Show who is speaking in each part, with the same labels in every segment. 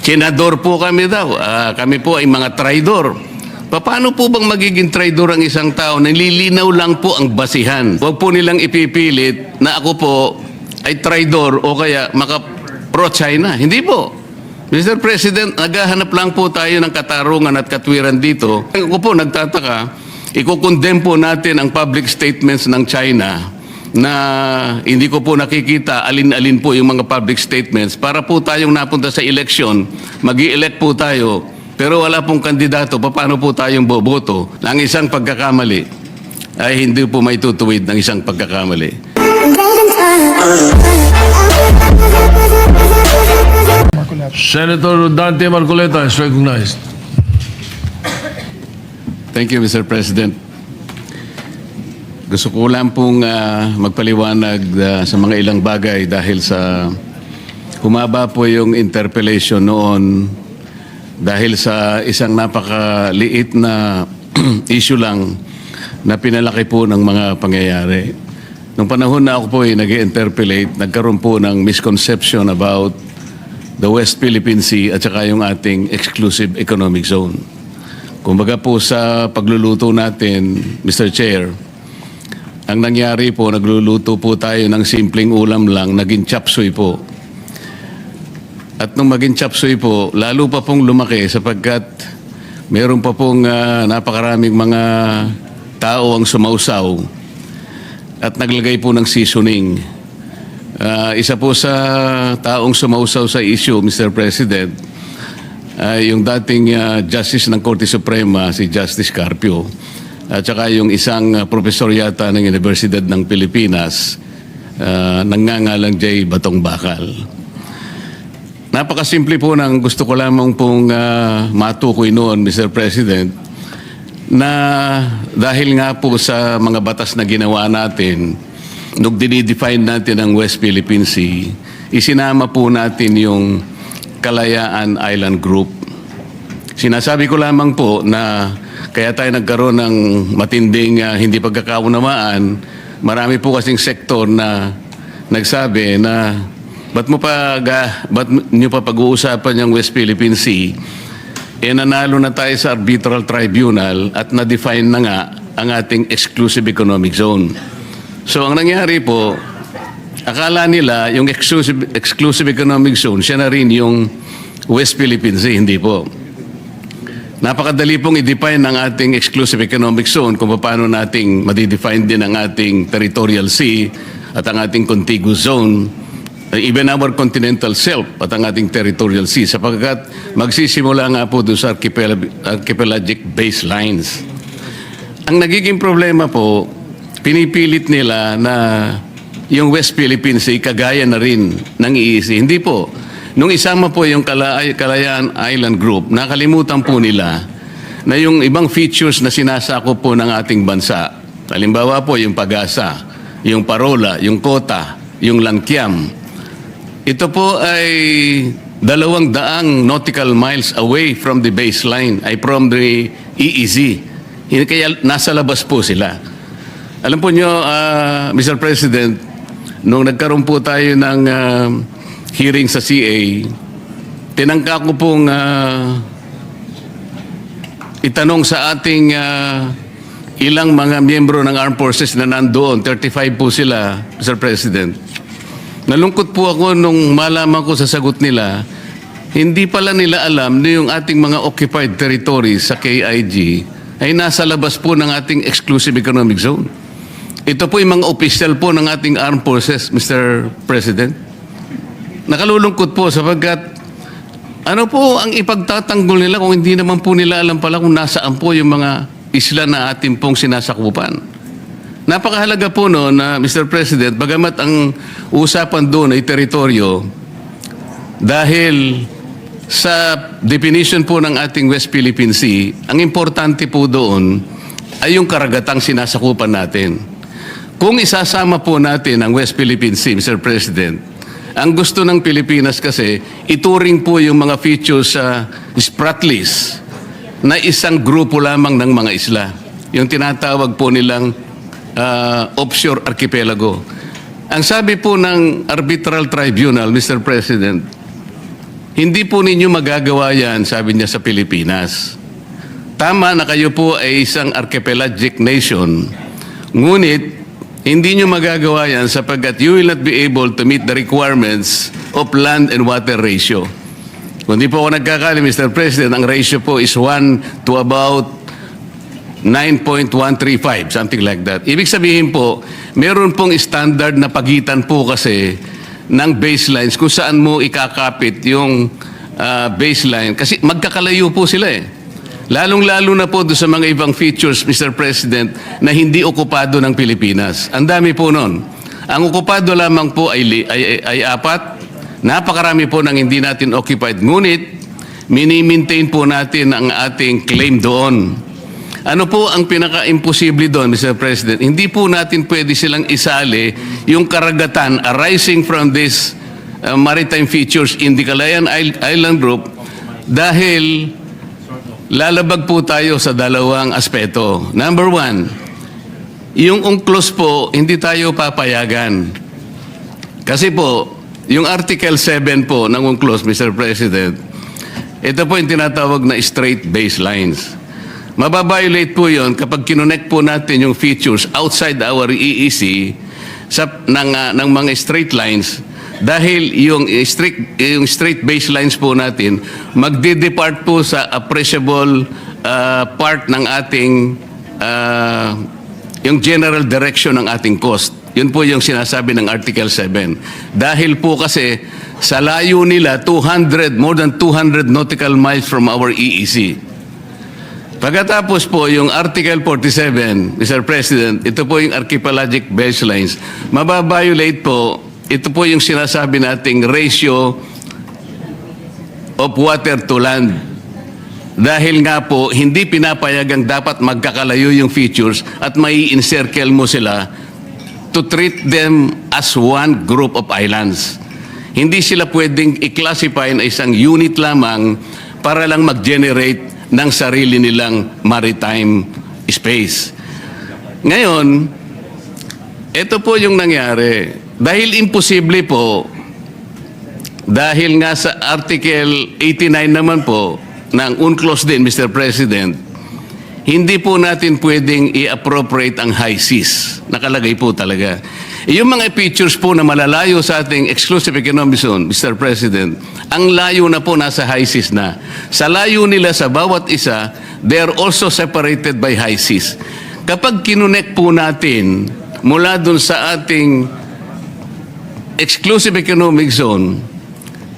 Speaker 1: Senador po kami daw. Kami po ay mga traidor. Paano po bang magiging traidor ang isang tao? Nililinaw lang po ang basihan. Huwag po nilang ipipilit na ako po ay traidor o kaya pro-China. Hindi po. Mr. President, naghahanap lang po tayo ng katarungan at katwiran dito. Ako po nagtataka, ikukondem po natin ang public statements ng China na hindi ko po nakikita alin-alin po yung mga public statements para po tayong napunta sa eleksyon, mag-i-elect po tayo, pero wala pong kandidato, paano po tayong boboto ng isang pagkakamali ay hindi po may tutuwid ng isang pagkakamali.
Speaker 2: Senator Dante Marcoleta is recognized.
Speaker 1: Thank you, Mr. President. Gusto ko lang pong magpaliwanag sa mga ilang bagay dahil sa humaba po yung interpellation noon dahil sa isang napakaliit na issue lang na pinalaki po ng mga pangyayari. Nung panahon na ako po ay nag-interpellate, nagkaroon po ng misconception about the West Philippine Sea at saka yung ating exclusive economic zone. Kumbaga po sa pagluluto natin, Mr. Chair, ang nangyari po, nagluluto po tayo ng simpleng ulam lang, naging chapsuy po. At nung maging chapsuy po, lalo pa pong lumaki sapagkat meron pa pong napakaraming mga tao ang sumausaw at naglagay po ng seasoning. Isa po sa taong sumausaw sa issue, Mr. President, yung dating Justice ng Korte Suprema, si Justice Carpio, at saka yung isang profesor yata ng Universidad ng Pilipinas, nangangalang J. Batong Bakal. Napakasimple po ng gusto ko lamang pong matukoy noon, Mr. President, na dahil nga po sa mga batas na ginawa natin, nung dinidefine natin ang West Philippine Sea, isinama po natin yung Kalayaan Island Group. Sinasabi ko lamang po na kaya tayo nagkaroon ng matinding hindi pagkakaunawaan. Marami po kasing sektor na nagsabi na ba't nyo pa pag-uusapan yung West Philippine Sea? Nanalo na tayo sa arbitral tribunal at na-define na nga ang ating exclusive economic zone. So ang nangyari po, akala nila yung exclusive economic zone, siya na rin yung West Philippine Sea, hindi po. Napakadali pong i-define ang ating exclusive economic zone kung paano nating madidefine din ang ating territorial sea at ang ating contiguous zone, even our continental shelf at ang ating territorial sea, sapagkat magsisimula nga po doon sa archipelagic baselines. Ang nagiging problema po, pinipilit nila na yung West Philippine Sea kagaya na rin ng EEZ. Hindi po. Nung isama po yung Kalayaan Island Group, nakalimutan po nila na yung ibang features na sinasakop po ng ating bansa, halimbawa po yung Pag-asa, yung Parola, yung Kota, yung Langkiam, ito po ay 200 nautical miles away from the baseline, ay from the EEZ. Kaya nasa labas po sila. Alam po nyo, Mr. President, nung nagkaroon po tayo ng hearing sa CA, tinangka ko pong itanong sa ating ilang mga miyembro ng armed forces na nandoon, 35 po sila, Mr. President. Nalungkot po ako nung malaman ko sa sagot nila, hindi pala nila alam na yung ating mga occupied territories sa KIG ay nasa labas po ng ating exclusive economic zone. Ito po yung mga official po ng ating armed forces, Mr. President. Nakalulungkot po sapagkat ano po ang ipagtatanggol nila kung hindi naman po nila alam pala kung nasaan po yung mga isla na ating pong sinasakupan. Napakahalaga po no na Mr. President, bagamat ang usapan doon ay teritoryo, dahil sa definition po ng ating West Philippine Sea, ang importante po doon ay yung karagatang sinasakupan natin. Kung isasama po natin ang West Philippine Sea, Mr. President, ang gusto ng Pilipinas kasi, ituring po yung mga features sa Spratlys na isang grupo lamang ng mga isla. Yung tinatawag po nilang offshore archipelago. Ang sabi po ng arbitral tribunal, Mr. President, hindi po ninyo magagawa yan, sabi niya, sa Pilipinas. Tama na kayo po ay isang archipelagic nation, ngunit hindi nyo magagawa yan sapagkat you will not be able to meet the requirements of land and water ratio. Kung di po ako nagkakali, Mr. President, ang ratio po is 1 to about 9.135, something like that. Ibig sabihin po, meron pong standard na pagitan po kasi ng baselines kung saan mo ikakapit yung baseline. Kasi magkakalayo po sila eh. Lalong-lalo na po doon sa mga ibang features, Mr. President, na hindi okupado ng Pilipinas. Ang dami po nun. Ang okupado lamang po ay apat. Napakarami po ng hindi natin occupied. Ngunit, mini-maintain po natin ang ating claim doon. Ano po ang pinaka-imposible doon, Mr. President? Hindi po natin pwede silang isali yung karagatan arising from this maritime features in the Calayan Island Group dahil lalabag po tayo sa dalawang aspeto. Number one, yung UNCLOS po, hindi tayo papayagan. Kasi po, yung Article 7 po ng UNCLOS, Mr. President, ito po yung tinatawag na straight baselines. Mababiolate po yun kapag kinonect po natin yung features outside our EEC ng mga straight lines dahil yung straight baselines po natin magde-depart po sa appreciable part ng ating yung general direction ng ating coast. Yun po yung sinasabi ng Article 7. Dahil po kasi sa layo nila more than 200 nautical miles from our EEC. Pagkatapos po yung Article 47, Mr. President, ito po yung archipelagic baselines. Mababiolate po, ito po yung sinasabi nating ratio of water to land. Dahil nga po, hindi pinapayagang dapat magkakalayo yung features at may encircle mo sila to treat them as one group of islands. Hindi sila pwedeng i-classify na isang unit lamang para lang mag-generate ng sarili nilang maritime space. Ngayon, ito po yung nangyari. Dahil imposible po, dahil nga sa Article 89 naman po, ng UNCLOS din, Mr. President, hindi po natin pwedeng i-appropriate ang high seas. Nakalagay po talaga. Yung mga features po na malalayo sa ating exclusive economic zone, Mr. President, ang layo na po nasa high seas na. Sa layo nila sa bawat isa, they are also separated by high seas. Kapag kinonect po natin mula dun sa ating exclusive economic zone,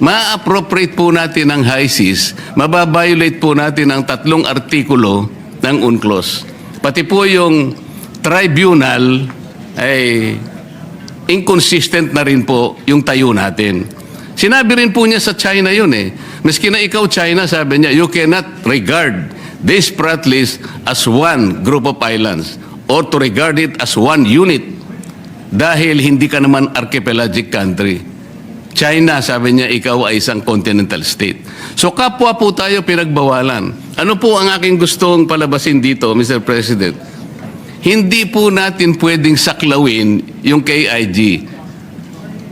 Speaker 1: ma-appropriate po natin ang high seas, mababiolate po natin ang 3 artikulo ng UNCLOS. Pati po yung tribunal ay inconsistent na rin po yung tayo natin. Sinabi rin po niya sa China yun eh. Maski na ikaw China, sabi niya, you cannot regard this Pratt list as one group of islands or to regard it as one unit dahil hindi ka naman archipelagic country. China, sabi niya, ikaw ay isang continental state. So kapwa po tayo pinagbawalan. Ano po ang aking gustong palabasin dito, Mr. President? Hindi po natin pwedeng saklawin yung KIG.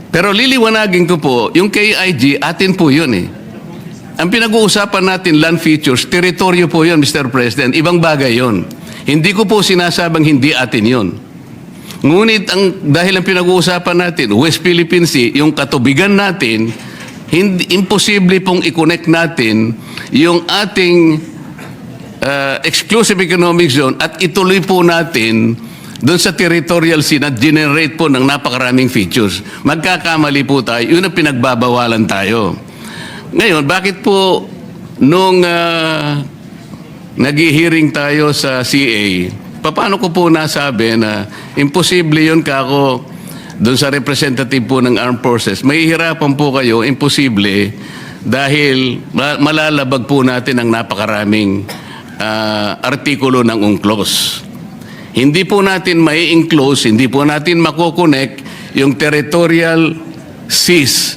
Speaker 1: Pero liliwanagin ko po, yung KIG, atin po yun eh. Ang pinag-uusapan natin, land features, teritoryo po yun, Mr. President. Ibang bagay yun. Hindi ko po sinasabang hindi atin yun. Ngunit dahil ang pinag-uusapan natin, West Philippine Sea, yung katubigan natin, imposible pong i-connect natin yung ating exclusive economic zone at ituloy po natin doon sa territorial sea na generate po ng napakaraming features. Magkakamali po tayo, yun ang pinagbabawalan tayo. Ngayon, bakit po nung nag-hearing tayo sa CA, paano ko po nasabi na imposible yun kako doon sa representative po ng Armed Forces? Mahihirapan po kayo, imposible, dahil malalabag po natin ang napakaraming artikulo ng UNCLOS. Hindi po natin mai-enclose, hindi po natin makokonek yung territorial seas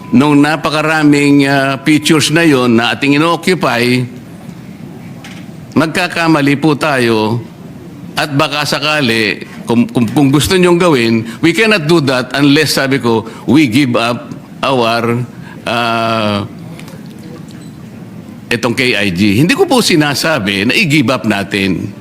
Speaker 1: nung napakaraming features na yon na ating ino-occupy. Magkakamali po tayo. At baka sakali, kung gusto nyong gawin, we cannot do that unless, sabi ko, we give up our itong KIG. Hindi ko po sinasabi na i-give up natin.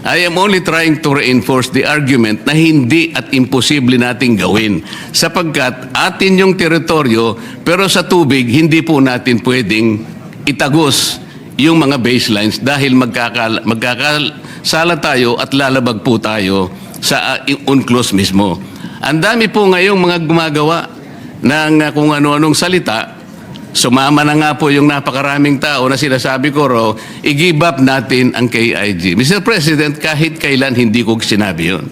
Speaker 1: I am only trying to reinforce the argument na hindi at imposible nating gawin sapagkat atin yung teritoryo pero sa tubig hindi po natin pwedeng itagos yung mga baselines dahil magkakasala tayo at lalabag po tayo sa UNCLOS mismo. Ang dami po ngayong mga gumagawa ng kung ano-anong salita. Sumama na nga po yung napakaraming tao na sinasabi ko raw, i-give up natin ang KIG. Mr. President, kahit kailan hindi ko sinabi yun.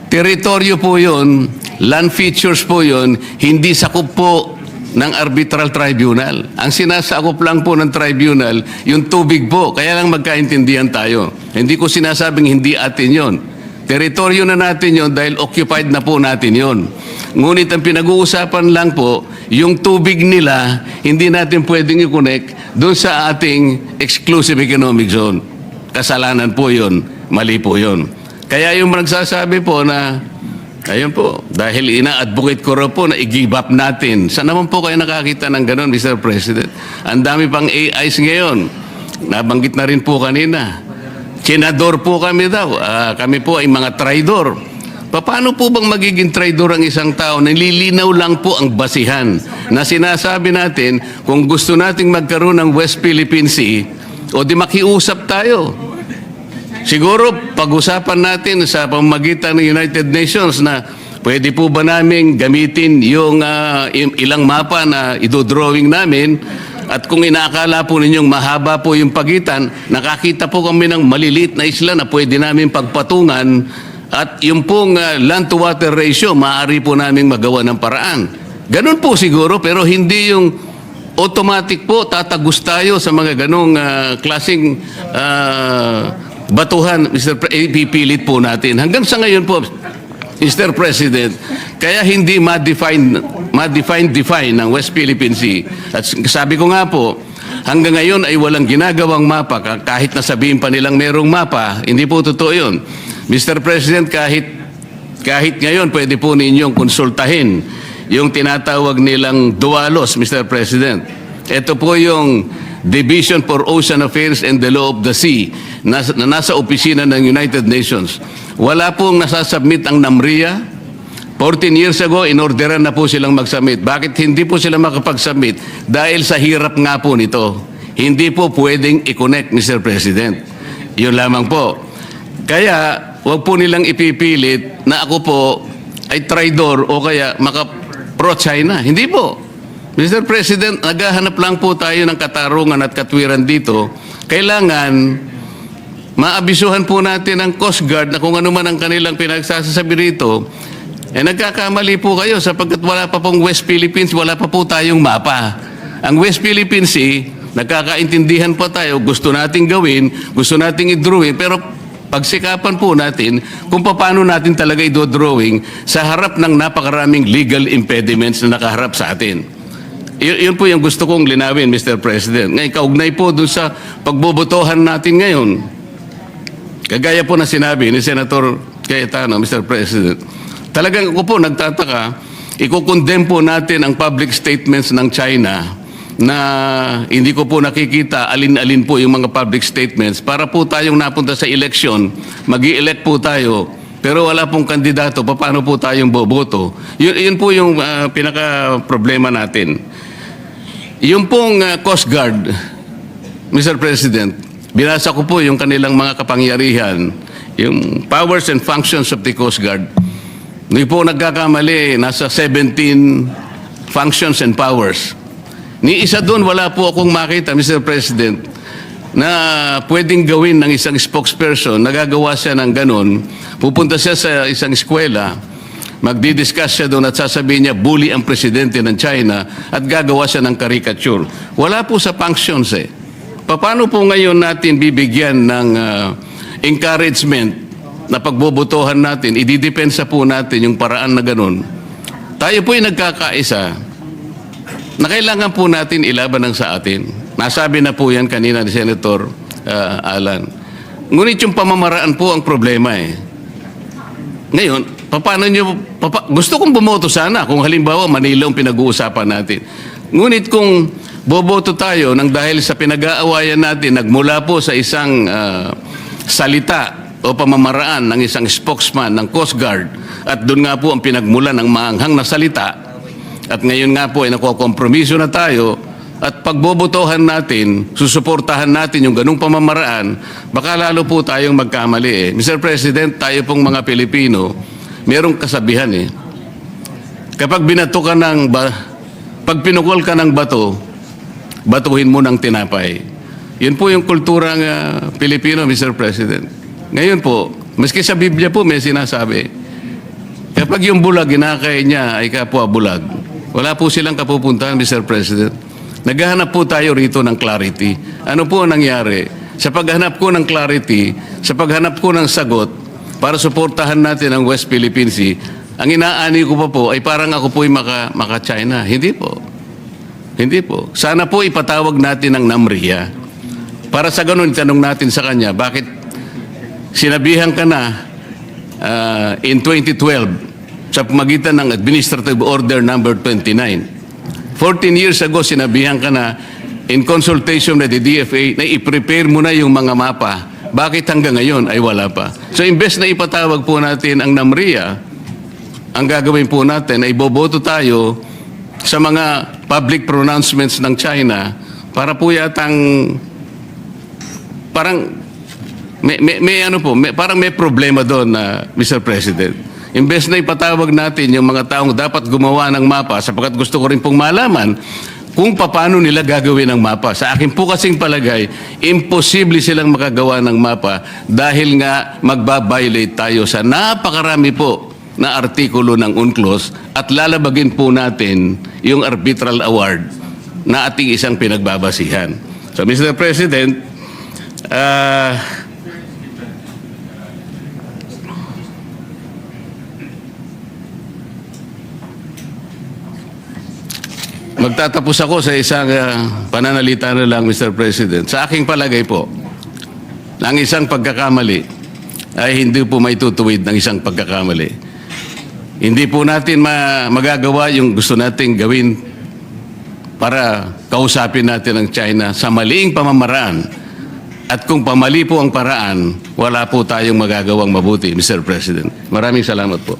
Speaker 1: Teritoryo po yun, land features po yun, hindi sakop po ng arbitral tribunal. Ang sinasakop lang po ng tribunal, yung tubig po. Kaya lang magkaintindihan tayo. Hindi ko sinasabing hindi atin yon. Teritoryo na natin yon dahil occupied na po natin yon. Ngunit ang pinag-uusapan lang po, yung tubig nila, hindi natin pwedeng i-connect doon sa ating exclusive economic zone. Kasalanan po yon, mali po yon. Kaya yung nagsasabi po na, ayun po, dahil ina-advocate ko raw po na i-give up natin. Saan naman po kayo nakakita ng ganun, Mr. President? Ang dami pang AIs ngayon. Nabanggit na rin po kanina. Senador po kami daw. Kami po ay mga traidor. Paano po bang magiging traidor ang isang tao? Nililinaw lang po ang basihan na sinasabi natin kung gusto nating magkaroon ng West Philippine Sea o di makiusap tayo. Siguro pag-usapan natin sa pamamagitan ng United Nations na pwede po ba namin gamitin yung ilang mapa na idodrawing namin. At kung inaakala po ninyong mahaba po yung pagitan, nakakita po kami ng maliliit na isla na pwede namin pagpatungan at yung pong land-to-water ratio, maaari po namin magawa ng paraan. Ganun po siguro, pero hindi yung automatic po, tatagos tayo sa mga ganong klaseng batuhan, ipipilit po natin. Hanggang sa ngayon po, Mr. President, kaya hindi ma-define ng West Philippine Sea. At sabi ko nga po, hanggang ngayon ay walang ginagawang mapa. Kahit nasabihin pa nilang merong mapa, hindi po totoo yun. Mr. President, kahit ngayon pwede po ninyong konsultahin yung tinatawag nilang DUALOS, Mr. President. Ito po yung Division for Ocean Affairs and the Law of the Sea na nasa opisina ng United Nations. Wala pong nasasubmit ang NAMRIA. 14 years ago, inorderan na po silang mag-submit. Bakit hindi po sila makapag-submit? Dahil sa hirap nga po nito. Hindi po pwedeng i-connect, Mr. President. Yun lamang po. Kaya, huwag po nilang ipipilit na ako po ay traidor o kaya pro-China. Hindi po. Mr. President, naghahanap lang po tayo ng katarungan at katwiran dito. Kailangan maabisuhan po natin ang Coast Guard na kung ano man ang kanilang pinagsasabi rito, nagkakamali po kayo sapagkat wala pa pong West Philippines, wala pa po tayong mapa. Ang West Philippine Sea, nagkakaintindihan pa tayo, gusto nating gawin, gusto nating i-drawing, pero pagsikapan po natin kung paano natin talaga i-drawing sa harap ng napakaraming legal impediments na nakaharap sa atin. Yun po yung gusto kong linawin, Mr. President. Ngayon, kaugnay po dun sa pagbobotohan natin ngayon. Kagaya po na sinabi ni Senator Cayetano, Mr. President, talagang ako po nagtataka, ikukondem po natin ang public statements ng China na hindi ko po nakikita alin-alin po yung mga public statements para po tayong napunta sa eleksyon, mag-i-elect po tayo, pero wala pong kandidato, paano po tayong boboto? Yun po yung pinaka-problema natin. Yung pong Coast Guard, Mr. President, binasa ko po yung kanilang mga kapangyarihan, yung powers and functions of the Coast Guard. Hindi po nagkakamali, nasa 17 functions and powers. Ni isa doon, wala po akong makita, Mr. President, na pwedeng gawin ng isang spokesperson, nagagawa siya ng ganun, pupunta siya sa isang eskwela, magdi-discuss siya doon at sasabihin niya, bully ang presidente ng China at gagawa siya ng caricature. Wala po sa functions eh. Paano po ngayon natin bibigyan ng encouragement na pagbobotohan natin, ididepensa po natin yung paraan na ganun. Tayo po ay nagkakaisa na kailangan po natin ilaban ng sa atin. Nasabi na po yan kanina ni Senator Alan. Ngunit yung pamamaraan po ang problema eh. Ngayon, gusto kong bumoto sana kung halimbawa Manila ang pinag-uusapan natin. Ngunit kung boboto tayo nang dahil sa pinag-aawayan natin, nagmula po sa isang salita o pamamaraan ng isang spokesman ng Coast Guard at doon nga po ang pinagmulan ng maanghang na salita at ngayon nga po ay nakukompromiso na tayo at pagbobotohan natin, susuportahan natin yung ganung pamamaraan, baka lalo po tayong magkamali eh. Mr. President, tayo pong mga Pilipino, merong kasabihan eh. Kapag binato ka pag pinukol ka ng bato, batuhin mo ng tinapay. Yun po yung kulturang Pilipino, Mr. President. Ngayon po, maski sa Biblia po may sinasabi, kapag yung bulag, ginakay niya ay kapwa bulag, wala po silang kapupuntahan, Mr. President. Naghahanap po tayo rito ng clarity. Ano po ang nangyari? Sa paghanap ko ng clarity, sa paghanap ko ng sagot, para suportahan natin ang West Philippine Sea, ang inaani ko pa po ay parang ako po'y maka-China. Hindi po. Hindi po. Sana po ipatawag natin ang NAMRIA. Para sa ganun, itanong natin sa kanya, bakit sinabihan ka na in 2012 sa pamagitan ng Administrative Order Number 29. 14 years ago, sinabihan ka na in consultation with the DFA na i-prepare mo na yung mga mapa. Bakit hanggang ngayon ay wala pa? So, imbes na ipatawag po natin ang NAMRIA, ang gagawin po natin ay boboto tayo sa mga public pronouncements ng China para po yatang parang parang may problema doon na Mr. President. Imbes na ipatawag natin yung mga taong dapat gumawa ng mapa sapagkat gusto ko rin pong malaman kung paano nila gagawin ang mapa. Sa akin po kasing palagay, imposible silang makagawa ng mapa dahil nga magbabiolate tayo sa napakarami po na artikulo ng UNCLOS at lalabagin po natin yung arbitral award na ating isang pinagbabasihan. So, Mr. President, magtatapos ako sa isang pananalita na lang, Mr. President. Sa aking palagay po, ang isang pagkakamali ay hindi po may tutuwid ng isang pagkakamali. Hindi po natin magagawa yung gusto nating gawin para kausapin natin ang China sa maliing pamamaraan. At kung pamali po ang paraan, wala po tayong magagawang mabuti, Mr. President. Maraming salamat po.